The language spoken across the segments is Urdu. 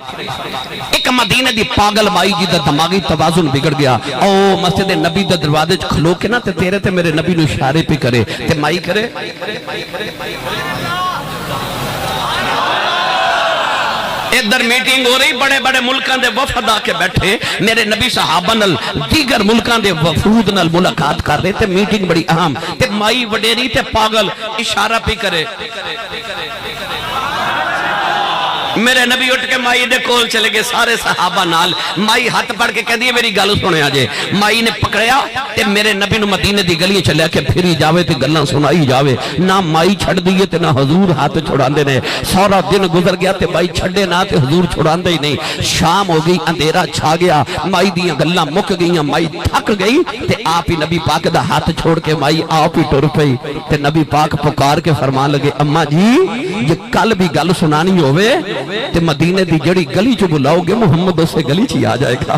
ایک مدینے دی پاگل بائی جی دا دماغی توازن بگڑ گیا، او مسجد نبی دا دروازے کھلو کے نا تے تیرے تے میرے نبی نو اشارے پہ کرے تے مائی کرے ادھر میٹنگ ہو رہی، بڑے بڑے ملکان دے وفد آ کے بیٹھے، میرے نبی صحابہ نال دیگر ملکان دے وفود نال ملاقات کر رہے تے میٹنگ بڑی اہم تے مائی وڈیری تے پاگل اشارہ پہ کرے، میرے نبی اٹھ کے مائی دے کول چلے گئے سارے صحابہ نال، مائی ہاتھ پڑھ کے کہہ دیئے میری گل سنے آجے، مائی نے پکڑیا تے میرے نبی نو مدینے دی گلیاں چلے کے پھری جاوے تے گلاں سنائی جاوے، نہ مائی چھڑ دیئے تے نہ حضور ہاتھ چھڑان دے نے، سارا دن گزر گیا تے مائی چھڑے نہ تے حضور چھڑان دے ہی نہیں، شام ہو گئی، اندھیرا چھا گیا، مائی دیاں گلاں مک گئیاں، مائی تھک گئی تے آپ ہی نبی پاک دا ہاتھ چھوڑ کے مائی آپ ہی ٹر پئی تے نبی پاک پکار کے فرمان لگے اماں جی یہ کل بھی گل سنانی ہوئے تے مدینے دی جڑی گلی چو بلاؤ گے محمد اسے گلی چی آ جائے گا،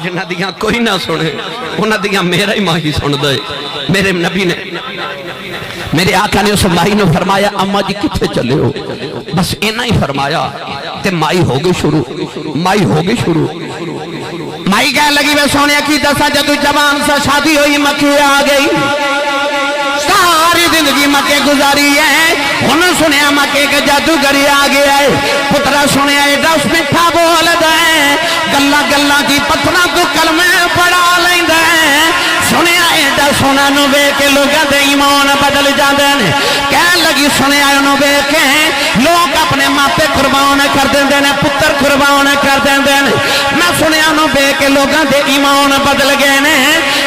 جنہ دیاں کوئی نہ سنے انہ دیاں میرا ہی ماہی سن دے، میرے نبی نے میرے آقا نے اس ماہی نے فرمایا اماں جی کتھے چلے ہو، بس اینا ہی فرمایا تے مائی ہو گئی شروع، مائی ہو گئی شروع، مائی کہہ لگی میں سونے کی دسا جدو جوان سے شادی ہوئی مکہ آ گئی، ساری زندگی مکے گزاری ہے، انہوں سنیا مکے کے جادوگری آ گیا ہے، پترہ سنیا ایڈا اس مٹھا بول دیں، گلہ گلہ کی پترہ تو کلمہ پڑھا لیں دیں، سنیا ایڈا سونا نو بے کے لوگاں دے ایمان بدل جاندیں، کہہ لگی سنیا نو بے کے لوگ اپنے ماپے قربان کر دیں دیں، پتر قربان کر دیں دیں، میں سنیا نو بے کے لوگاں دے ایمان بدل گئے نے،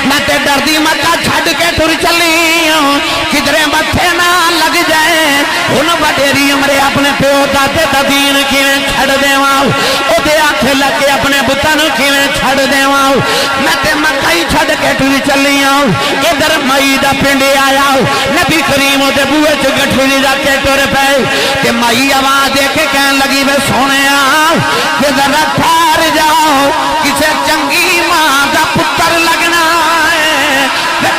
میں تے دردی مکہ چھڑ کے ٹر چلی ہوں، کدرے متھے نہ لگ جائے، انہوں بڑیری عمرے اپنے پیو دادے دا دین کیویں چھڑ دے واؤ، او دے آنکھیں لگے اپنے بتن کیویں چھڑ دے واؤ، میں تے مکہ ہی چھڑ کے ٹر چلی ہوں، ادھر مائی دا پنڈے آیا ہوں، نبی کریم دے بوئے چ گٹھڑی رکھ کے ٹر پے، تے مائی آواز دے کے کہن لگی میں سونے کہ ذرا ٹھہر جاؤ، کسے چنگی ماں دا پتر لگنا ہے،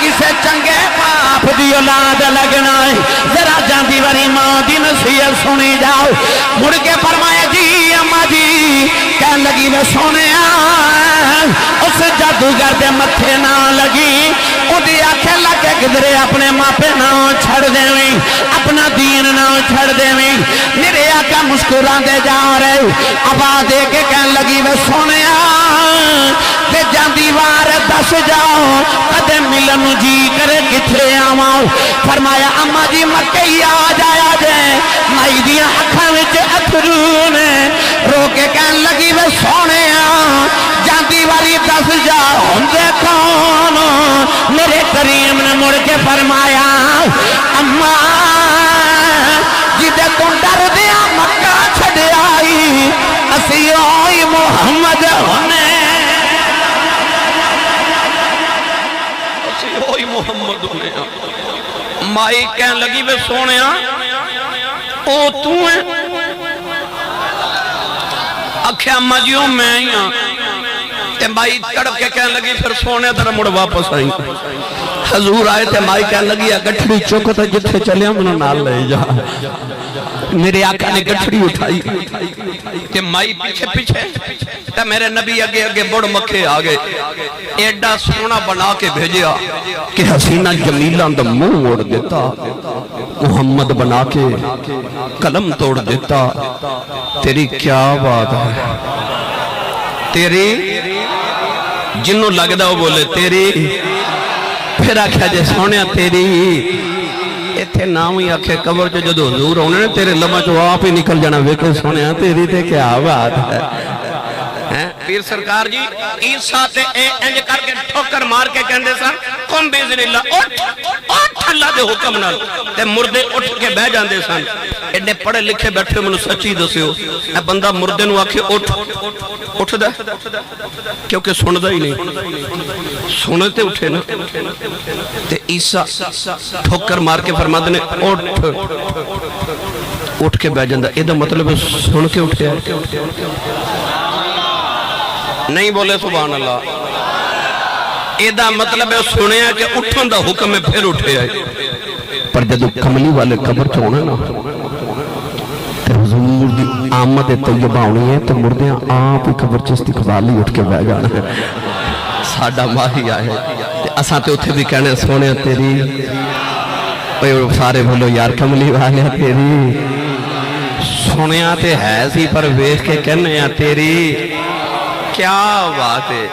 کسے چنگے باپ دی اولاد لگنا ہے، ذرا جاندی وری ماں دی نصیحت سنی جاؤ، مڑ کے فرمایا جی اماں جی، کہن لگی میں سونے اس جادوگر دے متھے نہ لگی، او دی آنکھیں لگے کدرے اپنے ماپے نہ چھڑ دیویں، اپنا دین نہ چھڑ دیویں، میرے آقا مسکران دے جا رہے، آواز دے کے کہن لگی میں سونے تے جاندی وار دس جاؤ، کدے ملن جی کرے کتھے آواؤ، فرمایا اماں جی مکہ ہی آ جایا جائے، مائی دیاں اکھاں وچ اتھرو نے، رو کے کہن لگی میں سونے جاندی واری دس جاؤ، ہندے کون میرے کریم نے مڑ کے فرمایا اماں جدے تو ڈر دیا مکہ چھڑے آئی، اسی ہوئی محمد ہونے، اسی ہوئی محمد ہونے، مائی کہن لگی میں سونے او تو ہیں، اکھے اماں جیوں میں ہی ہاں، تے مائی تڑپ کے کہن لگی پھر سونے تر مڑ واپس آئی، حضور آئے تے مائی کہن لگی گٹھڑی چوکتا جتھے چلے منہ نال لے جا، میرے آقا نے گٹھڑی اٹھائی کہ مائی پیچھے پیچھے تے میرے نبی اگے اگے بڑ مکھے آگے، ایڈا سونا بنا کے بھیجیا کہ حسینہ جمیلہ دا منہ موڑ دیتا، محمد بنا کے قلم توڑ دیتا، تیری کیا بات ہے، تیری جنوں لگ دا وہ بولے تیری، پھر آکھا جے سونے تیری، ایتھے نام ہی آکھے قبر جو جدو حضور ہونے نے تیرے لمحہ جو آپ ہی نکل جانا ویکھے سونے تیری تے کیا بات ہے، پیر سرکار جی عیسیٰ تے انج کر کے ٹھوکر مار کے کہندے سن قم باذن اللہ، اٹھ اللہ دے حکم نال، تے مردے اٹھ کے بہ جاندے سن، ایڈے پڑھے لکھے بیٹھے منو سچی دسیو، اے بندہ مردے نو آکھے اٹھ دا کیونکہ سن دا ہی نہیں، سنتے اٹھے نا، تے عیسیٰ ٹھوکر مار کے فرماتے نے اٹھ کے بہ جاندہ، اے دا مطلب سن کے اٹھے ہے، نہیں بولے سبحان اللہ، ایدہ مطلب ہے سنے ہیں کہ اٹھن دا حکم ہے پھر اٹھے آئے، پر جدو کملی والے قبر چھوڑے نا تے حضور دی آمد طیبہ ہونی ہے تو مردیاں آپ ہی قبر چ استقبال ہی اٹھ کے بہ جانا ہے ساڈا ماہی آئے تے اساں تے اتھے بھی کہنے سونے تیری سارے بولو یار کملی والے تیری سنیا تے ہے سی پر ویکھ کے کہنے تیری کیا بات ہے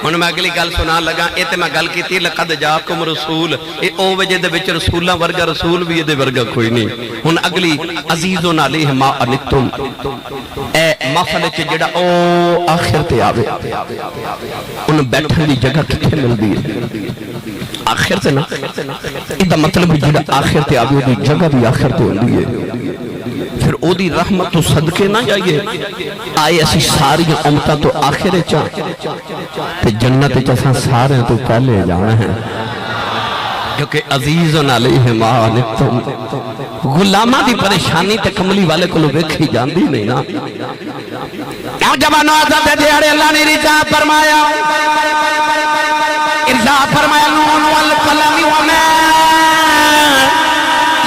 ہن میں اگلی گل سنا لگا اے تے میں گل کیتی لقد جاکم رسول اے او وجہ دے وچ رسولاں ورگا رسول بھی دے ورگا کوئی نہیں ہن اگلی عزیزن علیہ ما انتم اے محفل وچ جڑا او آخر تے آوے ان بیٹھن دی جگہ کتھے ملدی ہے آخر تے نا ادا مطلب جڑا آخر تے آوے دی جگہ بھی آخر تے ہوندی ہے پھر او دی رحمت تو صدقے نہ جائیے آئے اسی ساری امتہ تو آخر چاہ تے جنت چاہ سارے تو پہلے جانا ہے کیونکہ عزیزن علیہ ما عنتم غلامہ دی پریشانی تے کملی والے کو لو دیکھی جاندی نہیں نا جوانو آزاد دیارے اللہ نے رجاء فرمایا ارشاد فرمایا نون والقلم وما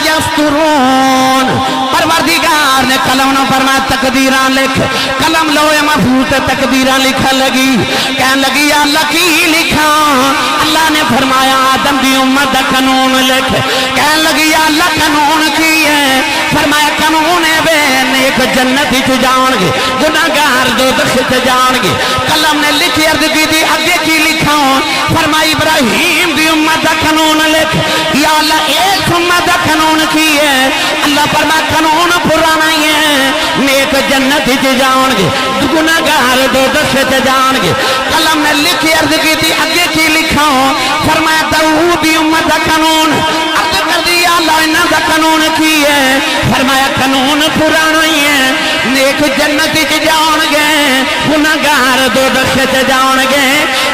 یسطرون پروردگار نے قلم نہ فرمایا تقدیران لکھ قلم لوح محفوظ تقدیران لکھا لگی کہنے لگی یا اللہ کی لکھا اللہ نے فرمایا آدم دی امت دا قانون لکھ کہنے لگی یا اللہ قانون کی ہے فرمایا قانون ہے بے نیک جنت ہی جان گے گناہگار دوزخ سے جان گے قلم نے لکھی عرض کی دی آگے کی لکھا فرمایا ابراہیم دی امت دا قانون لکھ یا اللہ ایک امت دا قانون کی ہے اللہ فرمایا قانون پرانا ہی ہے نیک جنت ہی جان گے گناہگار دوزخ سے جان گے قلم نے لکھی عرض کی دی آگے کی لکھا فرمایا داؤد دی امت دا قانون عرض کر دیا اللہ انہاں دا قانون کی ہے فرمایا قانون پرانا ہی ہے نیک جنت ہی جان گے گناہگار دوزخ سے جان گے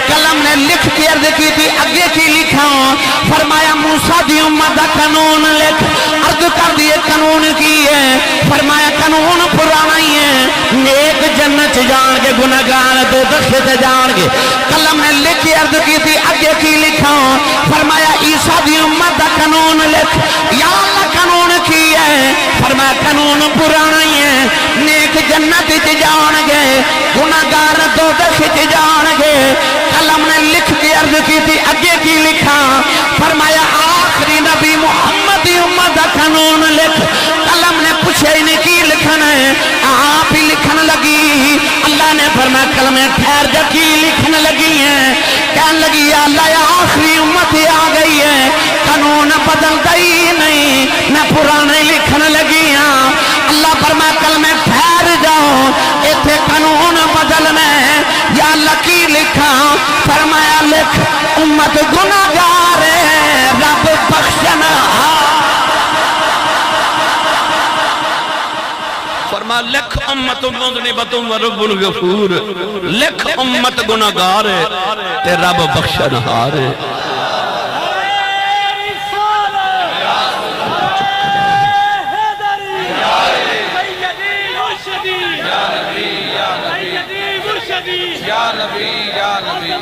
قلم نے لکھ کے عرض کی تھی آگے کی لکھا فرمایا موسیٰ دی امت دا قانون لکھ عرض کر دیے قانون کی ہے فرمایا قانون پرانا ہی ہے نیک جنت جان گے گناہگار دوزخ سے جان گے قلم نے لکھ کے عرض کی تھی آگے کی لکھا فرمایا عیسیٰ دی امت دا قانون لکھ یا اللہ قانون کی ہے فرمایا قانون پرانا ہی ہے نیک جنت جان گے گناہگار دوزخ جان گے قلم نے لکھ کے عرض کی تھی آگے کی لکھا فرمایا آخری نبی محمد دی امت دا قانون لکھ قلم نے پوچھے انہیں کی لکھنا ہے آپ ہی لکھن لگی اللہ نے فرمایا قلم ٹھہر جا کی لکھن لگی ہیں کہنے لگی یا اللہ آخری امت آ گئی ہے قانون بدلتا ہی نہیں میں پرانے لکھن لگی ہاں اللہ فرمایا قلم ٹھہر جاؤ ایتھے قانون بدلنا ہے یا اللہ کی لکھا فرمایا لکھ امت گناہگار ہے رب بخشنا فرمایا لکھ امت مذنبۃ و رب غفور لکھ امت گناہگار ہے تے رب بخشنہار ہے یا نبی یا نبی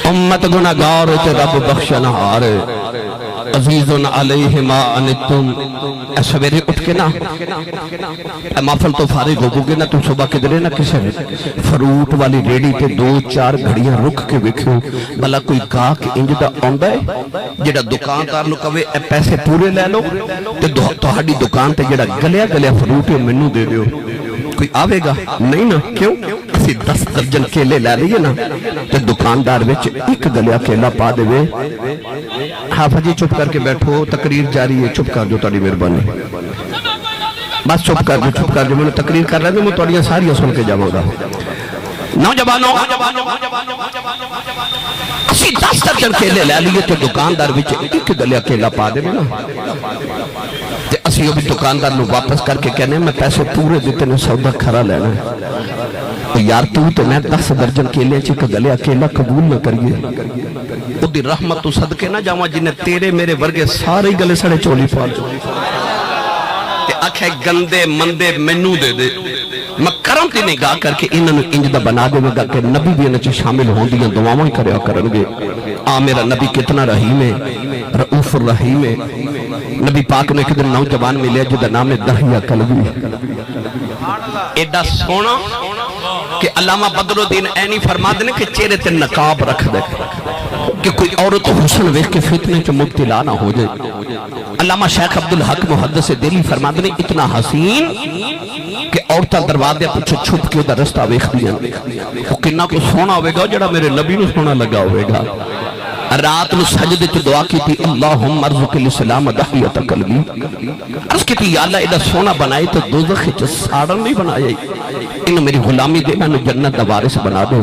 امت گناہگار تے رب بخشنہار عزیزن علیہ ما انتم اے سویرے اٹھ کے نا اے محفل تو فارغ ہو گے نا تم صبح کدرے نا کسے فروٹ والی ریڈی تے 2-4 گھڑیاں رکھ کے وکھو بھلا کوئی گاہک انج دا آندا ہے جڑا دکاندار نو کہے اے پیسے پورے لے لو تے تہاڈی دکان تے جڑا گلیا فروٹ ہے مینوں دے دیو کوئی آوے گا نہیں نا کیوں اسی 10 درجن کیلے لے لیے نا تے دکاندار وچ ایک گلیا کیلا پا دے وے حافظ جی چپ کر کے بیٹھو تقریر جاری ہے چپ کر جو تہاڈی مہربانی بس چپ کر جو میں تقریر کر رہا ہوں میں تہاڈیاں ساری سن کے جاواں گا نوجوانوں اسی 10 درجن کیلے لے لیے تے دکاندار وچ ایک گلیا کیلا پا دے نا تے اسی بھی دکاندار نو واپس کر کے کہنے میں پیسے پورے دیتے نے سودا کھرا لینا ہے یار تو میں 10 درجن کیلے چک گلے اکیلا قبول نہ کریے او دی رحمت تو صدقے نہ جاواں جنہیں تیرے میرے ورگے سارے گلے سڑے چولی پال تے آکھے گندے مندے مینوں دے دے میں کرم دی نگاہ کر کے انہوں انج دا بنا دے گا کہ نبی بھی انہوں شامل ہوں دیاں دعاواں کریا کرنگے میرا نبی کتنا رحیم ہے رؤوف الرحیم ہے نبی پاک نے ایک دن نوجوان ملے جدا نام ہے دہیا کلبی ایڈا سونا کہ علامہ بدر الدین عینی فرما دینے کہ چہرے تے نقاب رکھ دے کہ کوئی عورت حسن ویکھ کے فتنے چ مبتلا نہ ہو جائے علامہ شیخ عبدالحق محدث دہلوی فرما دینے اتنا حسین کہ عورتاں دروازے پچھے چھپ کے ادھر رستہ ویکھ دیاں وہ کنا کو سونا ہوئے گا جڑا میرے نبی نو سونا لگا ہوئے گا رات میں سجدے تو دعا کی تھی اللہم ارزق الاسلام دحیت قلبی عرض کی تھی یا اللہ ایڈا سونا بنائے تو دوزخ چا ساڑن نہیں بنائے انہوں میری غلامی دے میں جنت دا وارث بنا دو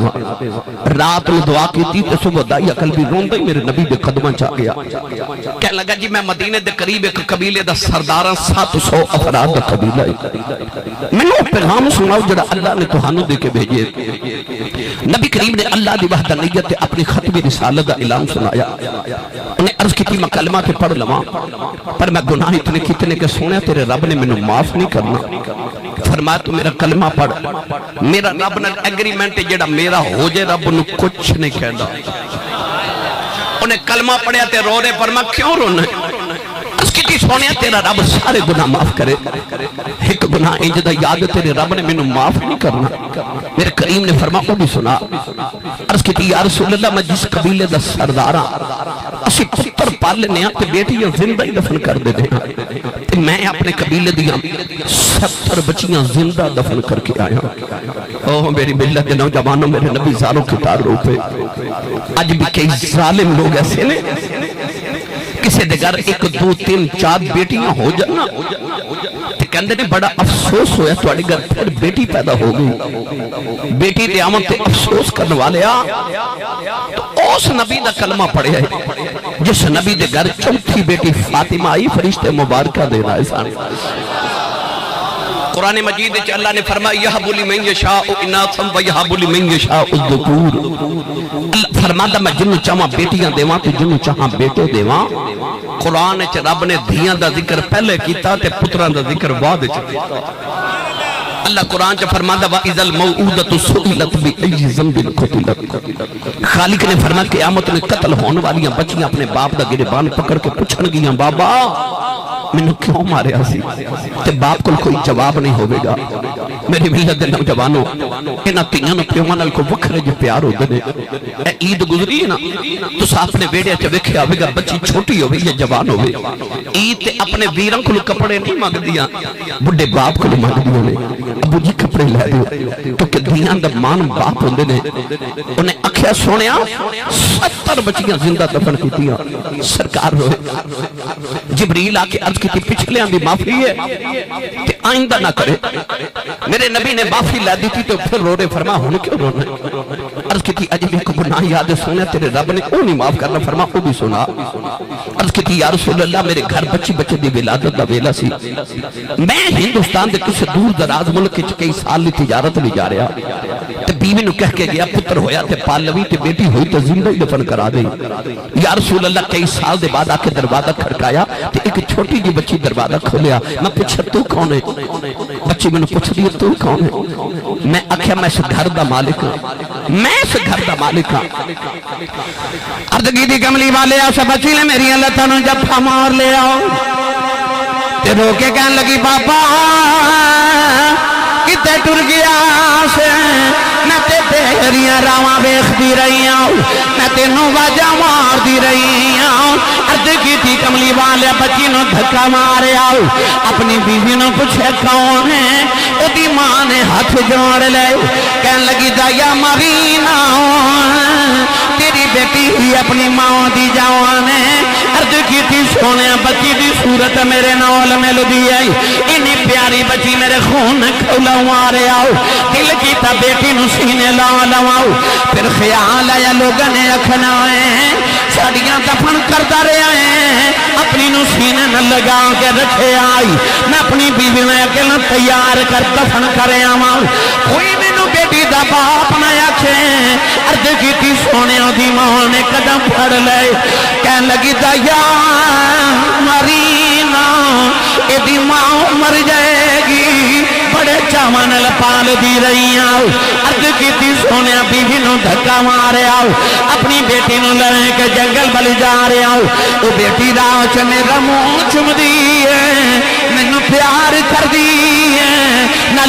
رات میں دعا کی تھی تو صبح دحیت قلبی رون دے میرے نبی دے قدمہ چاہ گیا کہنے لگا جی میں مدینے دے قریب ایک قبیلے دا سرداراں 700 افراد دا قبیلہ میں نے پیغام سناؤ جڑا اللہ نے توہانوں دے کے بھیجے نبی کریم نے اللہ دی وحدانیت اپنی ختم رسالت دا اعلان سنایا انہیں عرض کی تھی میں کلمہ کے پڑھ لواں پر میں گناہ اتنے کتنے کے سونے تیرے رب نے میں معاف نہیں کرنا فرمایا تو میرا کلمہ پڑھ میرا رب نے ایگریمنٹ جڑا میرا ہو جائے رب نے کچھ نہیں کہنا انہیں کلمہ پڑھیا تے رو رہے پر میں کیوں رونا اس کی تھی سونے تیرا رب سارے گناہ معاف کرے ایک گناہ انجدہ یاد تیرے رب نے میں معاف نہیں کرنا میرے کریم نے فرما کو بھی سنا عرض کی تھی یا رسول اللہ میں جس قبیلے دا سرداراں اسی پتر پال لینے تے بیٹیاں زندہ ہی دفن کر دے دیں میں اپنے قبیلے دیاں 70 بچیاں زندہ دفن کر کے آیا اوہ میری ملت دے نوجوانوں میرے نبی زاروں کی تار روپے آج بھی کئی ظالم لوگ ایسے نے کسی دے گھر 1 2 3 4 بیٹیاں ہو جانا تے کہندے نے بڑا افسوس ہویا تو اڑی گھر پھر بیٹی پیدا ہو گئی بیٹی دے آمد تے افسوس کرنے والے تو اس نبی دا کلمہ پڑھے ہے جس نبی دے گھر چوتھی بیٹی فاطمہ آئی فرشتے مبارکہ دے رہا ہے سانے قرآن مجید چ اللہ نے فرمایا یہب لمن یشاء اناثا ویہب لمن یشاء الذکور اللہ فرماتا میں جنوں چاہاں بیٹیاں دیواں تو جنوں چاہاں بیٹے دیواں قرآن چ رب نے دھیاں دا ذکر پہلے کیتا تے پتران دا ذکر بعد چ کیتا اللہ قرآن چ فرماتا وَإِذَا الْمَوْعُودَةُ سُئِلَتْ بِأَيِّ ذَنبٍ قُتِلَتْ خالق نے فرمایا قیامت میں قتل ہونے والیاں بچیاں اپنے باپ دا گریبان پکڑ کے پوچھن گیاں بابا میں نے کیوں مارے آسی تے باپ کو کوئی جواب نہیں ہوئے گا میری ملت دے نوجوانوں انہاں تیاں نو پیواں نال کو وکھرے جو پیار ہوندے نے اے عید گزری ہے نا تو اپنے بیڑے چ ویکھیا ہوے گا بچی چھوٹی ہوے یا جوان ہوے عید تے اپنے ویراں کو کپڑے نہیں منگدیاں بڈھے باپ کو منگدیاں نے ابو جی کپڑے لے دیو کیونکہ دیاں دا مان باپ ہوندے نے انہیں اکھیا سونیا 70 بچیاں زندہ دفن کیتیاں سرکار روئے جبریل آ کے عرض کی پچھلے آن دی معافی ہے کہ آئندہ نہ کرے میرے نبی نے معافی لا دی تھی تو پھر رو رہے فرما ہونے کیوں رونا عرض کی تھی عجیب ایک گناہ یاد سونا تیرے رب نے او نہیں معاف کرنا فرما او بھی سنا عرض کی تھی یا رسول اللہ میرے گھر بچے دی ولادت دا ویلا سی میں ہندوستان دے کسی دور دراز ملک کئی سال لی تجارت لی جا رہا تے بیوی نو کہہ کے گیا پتر ہویا تے پالوی تے بیٹی ہوئی تے زندہ ہی دفن کرا دے یا رسول اللہ کئی سال دے بعد آکے دروازہ کھڑکایا تے ایک چھوٹی جی بچی دروازہ کھولیا میں پوچھا تو کون ہے بچی میں نے پوچھ دیا تو کون ہے میں آکھیا میں اس گھر دا مالک ہوں میں اس گھر دا مالک ہوں عرض کی دی کملی والے آؤ سب بچی نے میری اللہ تعالیٰ جب پھامار لے آؤ تے رو کے کہنے لگی بابا کتے ٹر گیا سے میں تے تیریاں راواں بیخ دی رہی ہوں میں تے نو واجہ مار دی رہی ہوں عرض کی تھی کملی والے بچی نو دھکا مارے آؤ اپنی بیوی نو پوچھے کون ہے او دی ماں نے ہاتھ جوڑ لے کہنے لگی دایا مرینا تیری بیٹی ہی اپنی ماں دی جوان ہے عرض کی تھی سونے بچی دی صورت میرے نال میں لدی آئی انہی پیاری بچی میرے خون کھولا مارے آؤ دل کی تا بیٹی نو سینے لا لواؤ پھر خیال آیا لوگوں نے اکھنا ہے ساڑیاں دفن کرتا رہے ہیں اپنی نو سینے نہ لگا کے رکھے آئی میں اپنی بیوی میں اکیلا تیار کر دفن کرے آؤں کوئی مینو بیٹی دا باپ نہ آکھے عرض کی تھی سونے دی ماں نے قدم پھڑ لے کہنے لگی دایا مرینا اے دی ماں مر جائے گی بڑے چاواں نال پال دی رہی آؤ عرض کیتی سونے بیوی نو دھکا مارے آؤ اپنی بیٹی نو لے کے جنگل بل جا رہے آؤ وہ بیٹی راہ چ میرا منہ چم دی ہے مینوں پیار کر دی ہے نہ